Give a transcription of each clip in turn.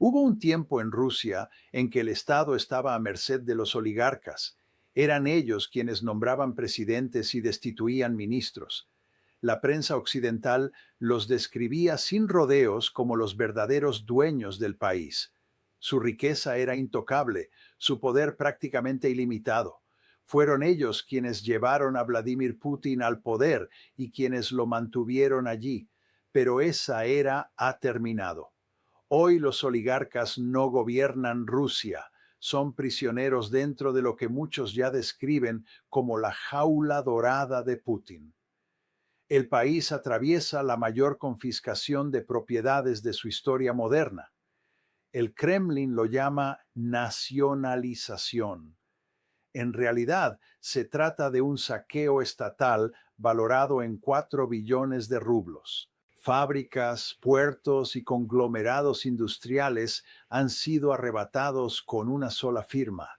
Hubo un tiempo en Rusia en que el Estado estaba a merced de los oligarcas. Eran ellos quienes nombraban presidentes y destituían ministros. La prensa occidental los describía sin rodeos como los verdaderos dueños del país. Su riqueza era intocable, su poder prácticamente ilimitado. Fueron ellos quienes llevaron a Vladimir Putin al poder y quienes lo mantuvieron allí. Pero esa era ha terminado. Hoy los oligarcas no gobiernan Rusia, son prisioneros dentro de lo que muchos ya describen como la jaula dorada de Putin. El país atraviesa la mayor confiscación de propiedades de su historia moderna. El Kremlin lo llama nacionalización. En realidad, se trata de un saqueo estatal valorado en 4 billones de rublos. Fábricas, puertos y conglomerados industriales han sido arrebatados con una sola firma.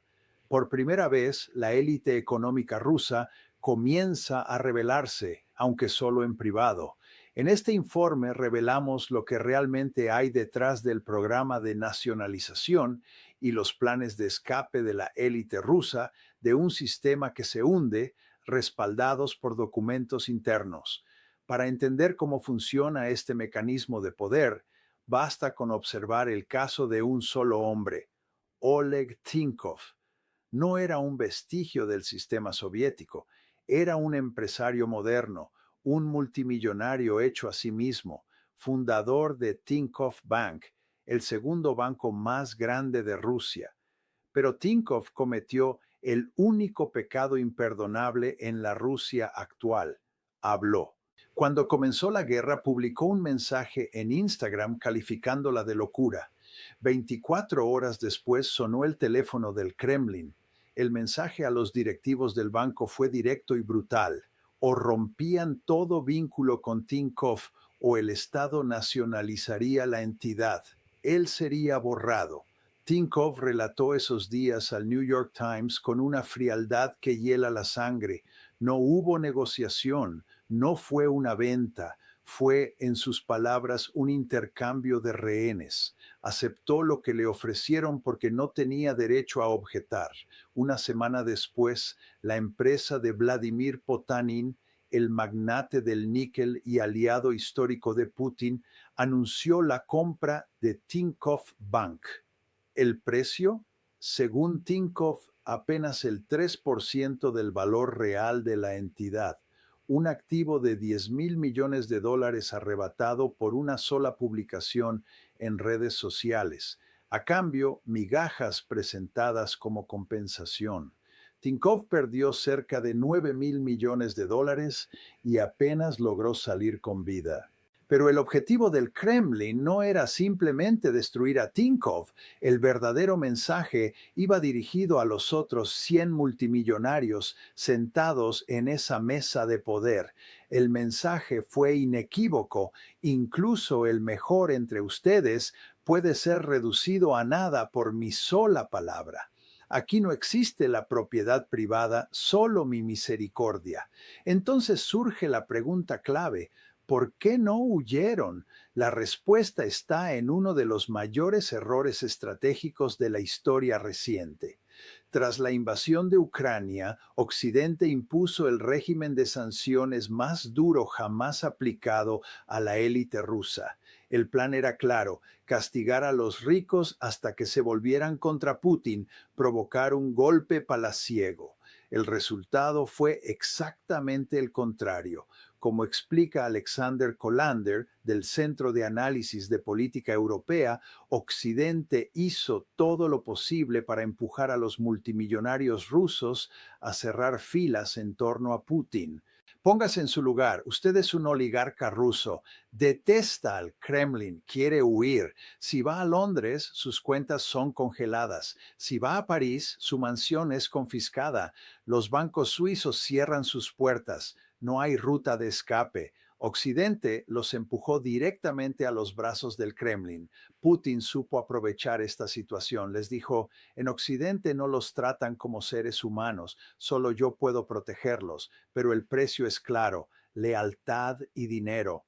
Por primera vez, la élite económica rusa comienza a rebelarse, aunque solo en privado. En este informe revelamos lo que realmente hay detrás del programa de nacionalización y los planes de escape de la élite rusa de un sistema que se hunde, respaldados por documentos internos. Para entender cómo funciona este mecanismo de poder, basta con observar el caso de un solo hombre, Oleg Tinkov. No era un vestigio del sistema soviético, era un empresario moderno, un multimillonario hecho a sí mismo, fundador de Tinkoff Bank, el segundo banco más grande de Rusia. Pero Tinkoff cometió el único pecado imperdonable en la Rusia actual: habló. Cuando comenzó la guerra, publicó un mensaje en Instagram calificándola de locura. 24 horas después sonó el teléfono del Kremlin. El mensaje a los directivos del banco fue directo y brutal: o rompían todo vínculo con Tinkoff o el Estado nacionalizaría la entidad. Él sería borrado. Tinkoff relató esos días al New York Times con una frialdad que hiela la sangre. No hubo negociación, no fue una venta, fue, en sus palabras, un intercambio de rehenes. Aceptó lo que le ofrecieron porque no tenía derecho a objetar. Una semana después, la empresa de Vladimir Potanin, el magnate del níquel y aliado histórico de Putin, anunció la compra de Tinkoff Bank. El precio, según Tinkoff, apenas el 3% del valor real de la entidad, un activo de 10.000 millones de dólares arrebatado por una sola publicación en redes sociales. A cambio, migajas presentadas como compensación. Tinkoff perdió cerca de 9.000 millones de dólares y apenas logró salir con vida. Pero el objetivo del Kremlin no era simplemente destruir a Tinkoff. El verdadero mensaje iba dirigido a los otros 100 multimillonarios sentados en esa mesa de poder. El mensaje fue inequívoco: incluso el mejor entre ustedes puede ser reducido a nada por mi sola palabra. Aquí no existe la propiedad privada, solo mi misericordia. Entonces surge la pregunta clave: ¿por qué no huyeron? La respuesta está en uno de los mayores errores estratégicos de la historia reciente. Tras la invasión de Ucrania, Occidente impuso el régimen de sanciones más duro jamás aplicado a la élite rusa. El plan era claro: castigar a los ricos hasta que se volvieran contra Putin, provocar un golpe palaciego. El resultado fue exactamente el contrario. Como explica Alexander Kolander, del Centro de Análisis de Política Europea, Occidente hizo todo lo posible para empujar a los multimillonarios rusos a cerrar filas en torno a Putin. Póngase en su lugar: usted es un oligarca ruso, detesta al Kremlin, quiere huir. Si va a Londres, sus cuentas son congeladas. Si va a París, su mansión es confiscada. Los bancos suizos cierran sus puertas. No hay ruta de escape. Occidente los empujó directamente a los brazos del Kremlin. Putin supo aprovechar esta situación. Les dijo: en Occidente no los tratan como seres humanos, solo yo puedo protegerlos, pero el precio es claro: lealtad y dinero.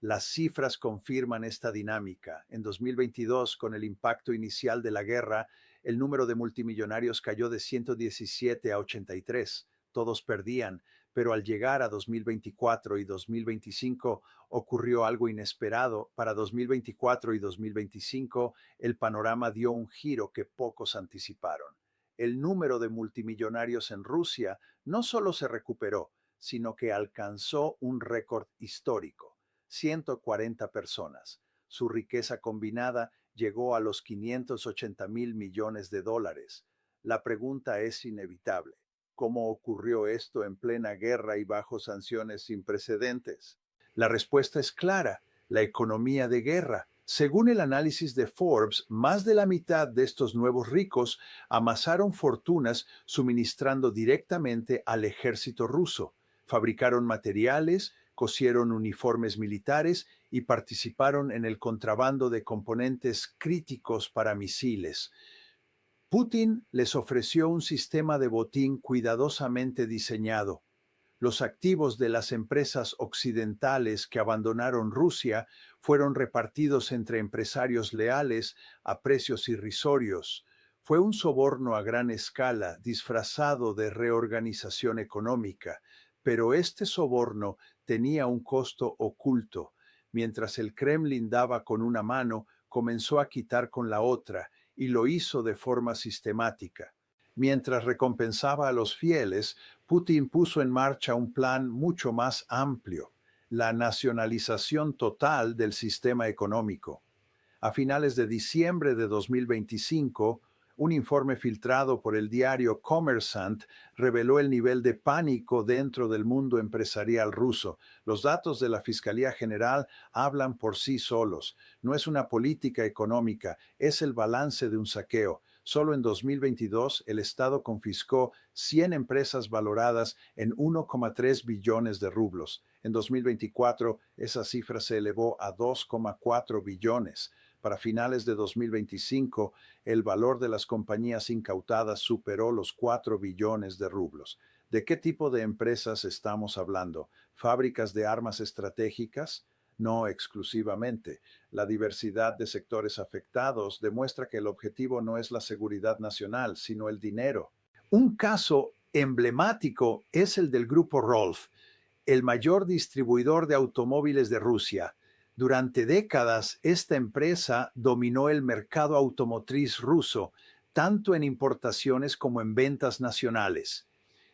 Las cifras confirman esta dinámica. En 2022, con el impacto inicial de la guerra, el número de multimillonarios cayó de 117 a 83. Todos perdían, pero al llegar a 2024 y 2025 ocurrió algo inesperado. Para 2024 y 2025, el panorama dio un giro que pocos anticiparon. El número de multimillonarios en Rusia no solo se recuperó, sino que alcanzó un récord histórico: 140 personas. Su riqueza combinada llegó a los 580 mil millones de dólares. La pregunta es inevitable: ¿cómo ocurrió esto en plena guerra y bajo sanciones sin precedentes? La respuesta es clara: la economía de guerra. Según el análisis de Forbes, más de la mitad de estos nuevos ricos amasaron fortunas suministrando directamente al ejército ruso. Fabricaron materiales, cosieron uniformes militares y participaron en el contrabando de componentes críticos para misiles. Putin les ofreció un sistema de botín cuidadosamente diseñado. Los activos de las empresas occidentales que abandonaron Rusia fueron repartidos entre empresarios leales a precios irrisorios. Fue un soborno a gran escala, disfrazado de reorganización económica, pero este soborno tenía un costo oculto. Mientras el Kremlin daba con una mano, comenzó a quitar con la otra, y lo hizo de forma sistemática. Mientras recompensaba a los fieles, Putin puso en marcha un plan mucho más amplio: la nacionalización total del sistema económico. A finales de diciembre de 2025, un informe filtrado por el diario Kommersant reveló el nivel de pánico dentro del mundo empresarial ruso. Los datos de la Fiscalía General hablan por sí solos. No es una política económica, es el balance de un saqueo. Solo en 2022, el Estado confiscó 100 empresas valoradas en 1,3 billones de rublos. En 2024, esa cifra se elevó a 2,4 billones. Para finales de 2025, el valor de las compañías incautadas superó los 4 billones de rublos. ¿De qué tipo de empresas estamos hablando? ¿Fábricas de armas estratégicas? No exclusivamente. La diversidad de sectores afectados demuestra que el objetivo no es la seguridad nacional, sino el dinero. Un caso emblemático es el del grupo Rolf, el mayor distribuidor de automóviles de Rusia. Durante décadas, esta empresa dominó el mercado automotriz ruso, tanto en importaciones como en ventas nacionales.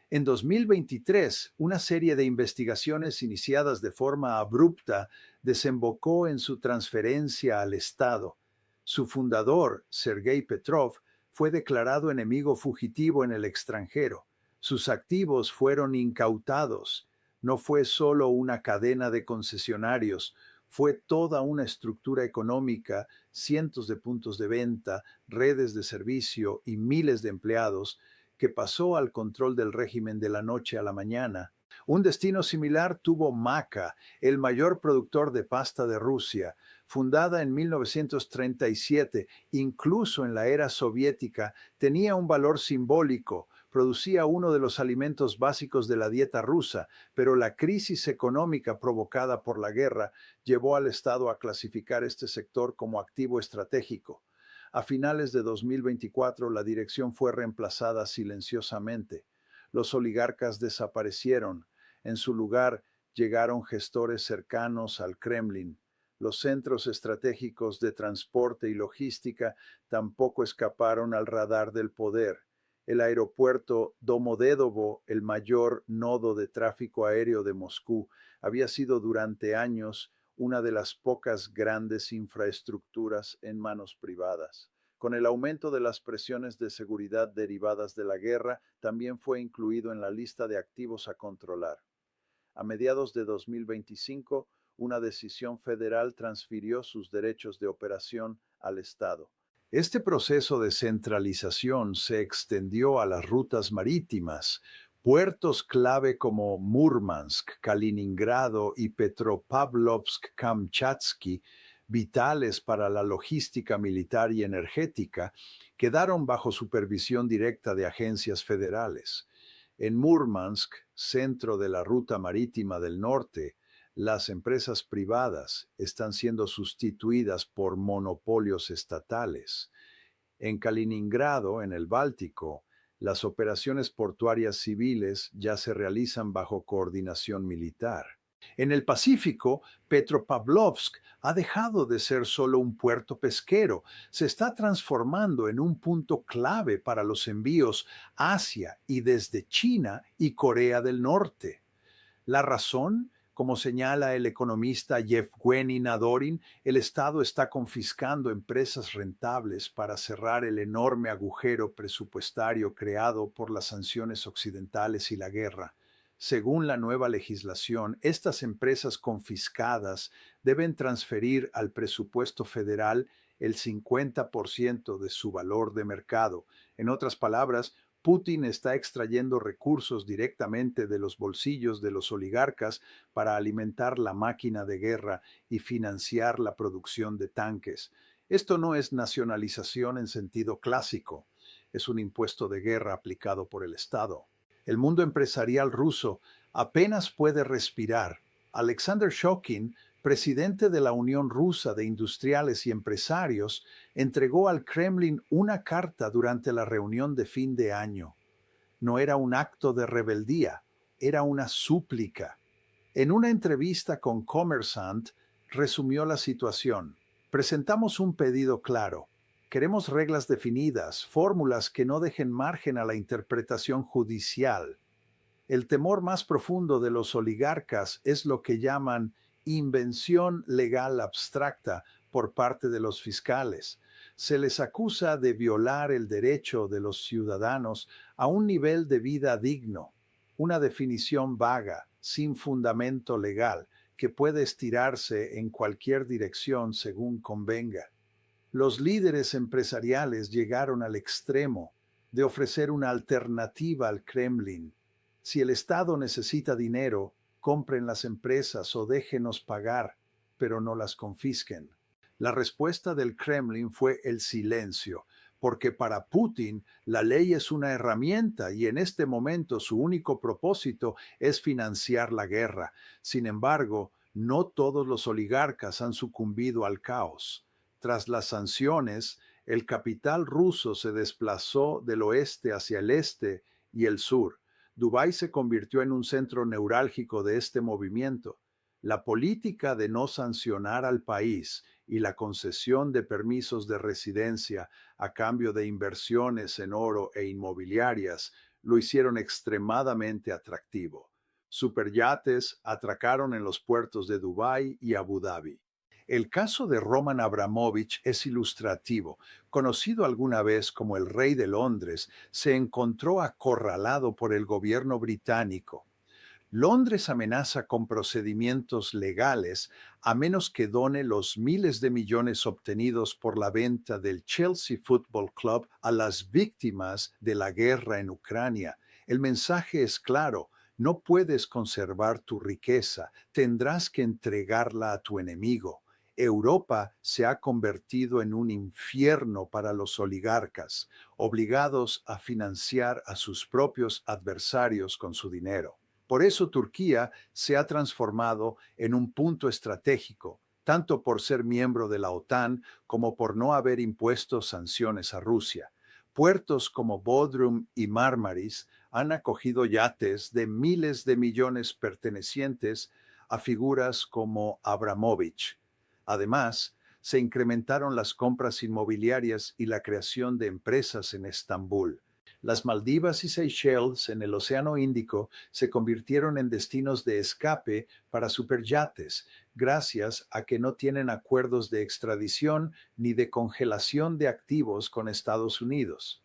En 2023, una serie de investigaciones iniciadas de forma abrupta desembocó en su transferencia al Estado. Su fundador, Sergei Petrov, fue declarado enemigo fugitivo en el extranjero. Sus activos fueron incautados. No fue solo una cadena de concesionarios, fue toda una estructura económica: cientos de puntos de venta, redes de servicio y miles de empleados, que pasó al control del régimen de la noche a la mañana. Un destino similar tuvo Maca, el mayor productor de pasta de Rusia. Fundada en 1937, incluso en la era soviética, tenía un valor simbólico: producía uno de los alimentos básicos de la dieta rusa, pero la crisis económica provocada por la guerra llevó al Estado a clasificar este sector como activo estratégico. A finales de 2024, la dirección fue reemplazada silenciosamente. Los oligarcas desaparecieron. En su lugar llegaron gestores cercanos al Kremlin. Los centros estratégicos de transporte y logística tampoco escaparon al radar del poder. El aeropuerto Domodedovo, el mayor nodo de tráfico aéreo de Moscú, había sido durante años una de las pocas grandes infraestructuras en manos privadas. Con el aumento de las presiones de seguridad derivadas de la guerra, también fue incluido en la lista de activos a controlar. A mediados de 2025, una decisión federal transfirió sus derechos de operación al Estado. Este proceso de centralización se extendió a las rutas marítimas. Puertos clave como Murmansk, Kaliningrado y Petropavlovsk-Kamchatsky, vitales para la logística militar y energética, quedaron bajo supervisión directa de agencias federales. En Murmansk, centro de la ruta marítima del norte, Las empresas privadas están siendo sustituidas por monopolios estatales. En Kaliningrado, en el Báltico, las operaciones portuarias civiles ya se realizan bajo coordinación militar. En el Pacífico, Petropavlovsk ha dejado de ser solo un puerto pesquero, se está transformando en un punto clave para los envíos hacia y desde China y Corea del Norte. La razón, como señala el economista Yevgeny Nadorin, el Estado está confiscando empresas rentables para cerrar el enorme agujero presupuestario creado por las sanciones occidentales y la guerra. Según la nueva legislación, estas empresas confiscadas deben transferir al presupuesto federal el 50% de su valor de mercado. En otras palabras, Putin está extrayendo recursos directamente de los bolsillos de los oligarcas para alimentar la máquina de guerra y financiar la producción de tanques. Esto no es nacionalización en sentido clásico, es un impuesto de guerra aplicado por el Estado. El mundo empresarial ruso apenas puede respirar. Alexander Shokin, presidente de la Unión Rusa de Industriales y Empresarios, entregó al Kremlin una carta durante la reunión de fin de año. No era un acto de rebeldía, era una súplica. En una entrevista con Kommersant, resumió la situación. Presentamos un pedido claro. Queremos reglas definidas, fórmulas que no dejen margen a la interpretación judicial. El temor más profundo de los oligarcas es lo que llaman invención legal abstracta por parte de los fiscales. Se les acusa de violar el derecho de los ciudadanos a un nivel de vida digno, una definición vaga, sin fundamento legal, que puede estirarse en cualquier dirección según convenga. Los líderes empresariales llegaron al extremo de ofrecer una alternativa al Kremlin. Si el Estado necesita dinero, compren las empresas o déjenos pagar, pero no las confisquen. La respuesta del Kremlin fue el silencio, porque para Putin la ley es una herramienta y en este momento su único propósito es financiar la guerra. Sin embargo, no todos los oligarcas han sucumbido al caos. Tras las sanciones, el capital ruso se desplazó del oeste hacia el este y el sur. Dubái se convirtió en un centro neurálgico de este movimiento. La política de no sancionar al país y la concesión de permisos de residencia a cambio de inversiones en oro e inmobiliarias lo hicieron extremadamente atractivo. Superyates atracaron en los puertos de Dubái y Abu Dhabi. El caso de Roman Abramovich es ilustrativo. Conocido alguna vez como el Rey de Londres, se encontró acorralado por el gobierno británico. Londres amenaza con procedimientos legales a menos que done los miles de millones obtenidos por la venta del Chelsea Football Club a las víctimas de la guerra en Ucrania. El mensaje es claro: no puedes conservar tu riqueza, tendrás que entregarla a tu enemigo. Europa se ha convertido en un infierno para los oligarcas, obligados a financiar a sus propios adversarios con su dinero. Por eso Turquía se ha transformado en un punto estratégico, tanto por ser miembro de la OTAN como por no haber impuesto sanciones a Rusia. Puertos como Bodrum y Mármaris han acogido yates de miles de millones pertenecientes a figuras como Abramovich. Además, se incrementaron las compras inmobiliarias y la creación de empresas en Estambul. Las Maldivas y Seychelles en el Océano Índico se convirtieron en destinos de escape para superyates, gracias a que no tienen acuerdos de extradición ni de congelación de activos con Estados Unidos.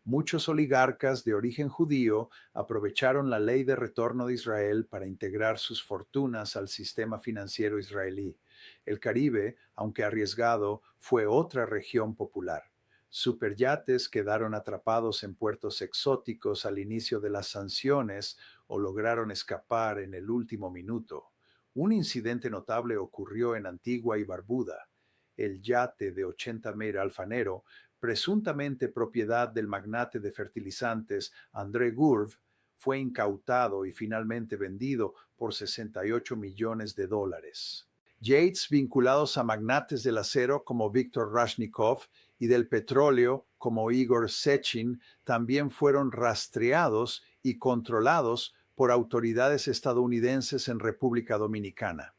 Muchos oligarcas de origen judío aprovecharon la ley de retorno de Israel para integrar sus fortunas al sistema financiero israelí. El Caribe, aunque arriesgado, fue otra región popular. Superyates quedaron atrapados en puertos exóticos al inicio de las sanciones o lograron escapar en el último minuto. Un incidente notable ocurrió en Antigua y Barbuda. El yate de 80,000 alfanero, presuntamente propiedad del magnate de fertilizantes André Gurv, fue incautado y finalmente vendido por 68 millones de dólares. Yates, vinculados a magnates del acero como Viktor Rashnikov y del petróleo como Igor Sechin, también fueron rastreados y controlados por autoridades estadounidenses en República Dominicana.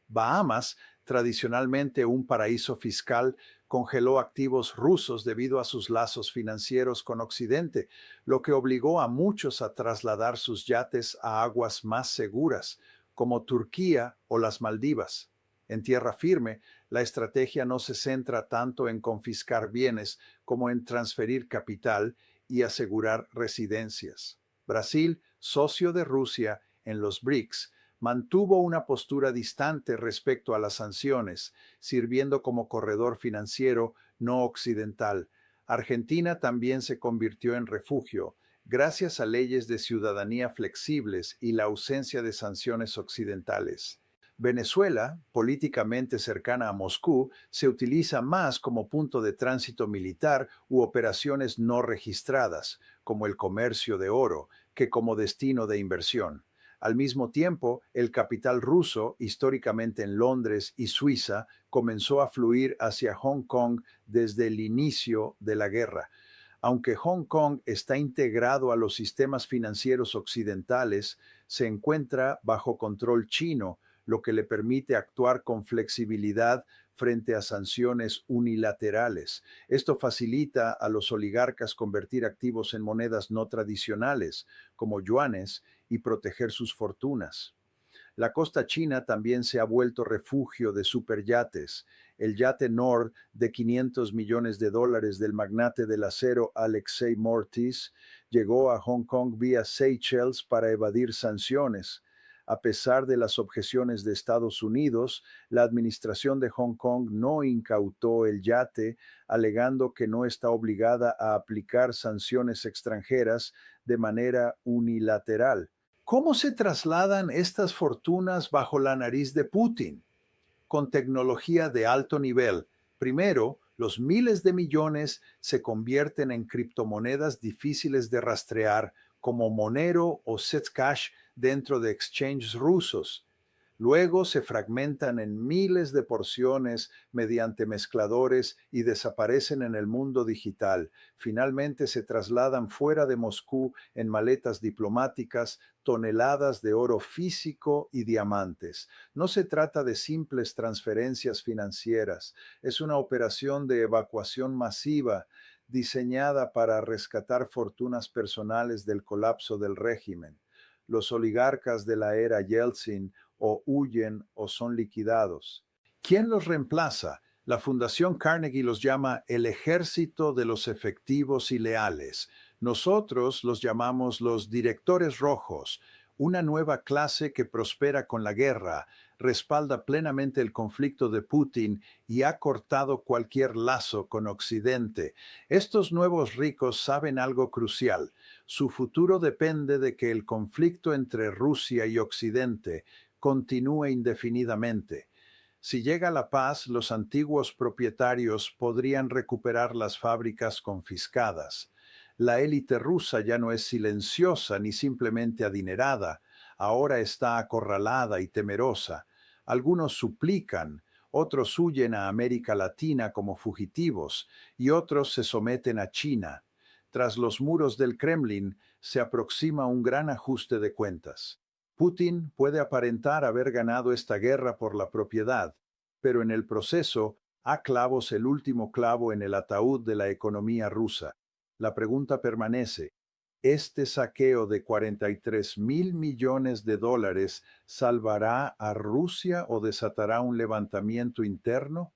Bahamas, tradicionalmente un paraíso fiscal, congeló activos rusos debido a sus lazos financieros con Occidente, lo que obligó a muchos a trasladar sus yates a aguas más seguras, como Turquía o las Maldivas. En tierra firme, la estrategia no se centra tanto en confiscar bienes como en transferir capital y asegurar residencias. Brasil, socio de Rusia en los BRICS, mantuvo una postura distante respecto a las sanciones, sirviendo como corredor financiero no occidental. Argentina también se convirtió en refugio, gracias a leyes de ciudadanía flexibles y la ausencia de sanciones occidentales. Venezuela, políticamente cercana a Moscú, se utiliza más como punto de tránsito militar u operaciones no registradas, como el comercio de oro, que como destino de inversión. Al mismo tiempo, el capital ruso, históricamente en Londres y Suiza, comenzó a fluir hacia Hong Kong desde el inicio de la guerra. Aunque Hong Kong está integrado a los sistemas financieros occidentales, se encuentra bajo control chino, lo que le permite actuar con flexibilidad frente a sanciones unilaterales. Esto facilita a los oligarcas convertir activos en monedas no tradicionales, como yuanes, y proteger sus fortunas. La costa china también se ha vuelto refugio de superyates. El yate Nord de 500 millones de dólares del magnate del acero Alexei Mortis llegó a Hong Kong vía Seychelles para evadir sanciones. A pesar de las objeciones de Estados Unidos, la administración de Hong Kong no incautó el yate, alegando que no está obligada a aplicar sanciones extranjeras de manera unilateral. ¿Cómo se trasladan estas fortunas bajo la nariz de Putin? Con tecnología de alto nivel. Primero, los miles de millones se convierten en criptomonedas difíciles de rastrear, como Monero o Zcash dentro de exchanges rusos. Luego se fragmentan en miles de porciones mediante mezcladores y desaparecen en el mundo digital. Finalmente se trasladan fuera de Moscú en maletas diplomáticas, toneladas de oro físico y diamantes. No se trata de simples transferencias financieras, es una operación de evacuación masiva diseñada para rescatar fortunas personales del colapso del régimen. Los oligarcas de la era Yeltsin o huyen o son liquidados. ¿Quién los reemplaza? La Fundación Carnegie los llama el ejército de los efectivos y leales. Nosotros los llamamos los directores rojos, una nueva clase que prospera con la guerra, respalda plenamente el conflicto de Putin y ha cortado cualquier lazo con Occidente. Estos nuevos ricos saben algo crucial. Su futuro depende de que el conflicto entre Rusia y Occidente continúe indefinidamente. Si llega la paz, los antiguos propietarios podrían recuperar las fábricas confiscadas. La élite rusa ya no es silenciosa ni simplemente adinerada, ahora está acorralada y temerosa. Algunos suplican, otros huyen a América Latina como fugitivos y otros se someten a China. Tras los muros del Kremlin se aproxima un gran ajuste de cuentas. Putin puede aparentar haber ganado esta guerra por la propiedad, pero en el proceso ha clavos el último clavo en el ataúd de la economía rusa. La pregunta permanece: ¿este saqueo de 43,000 millones de dólares salvará a Rusia o desatará un levantamiento interno?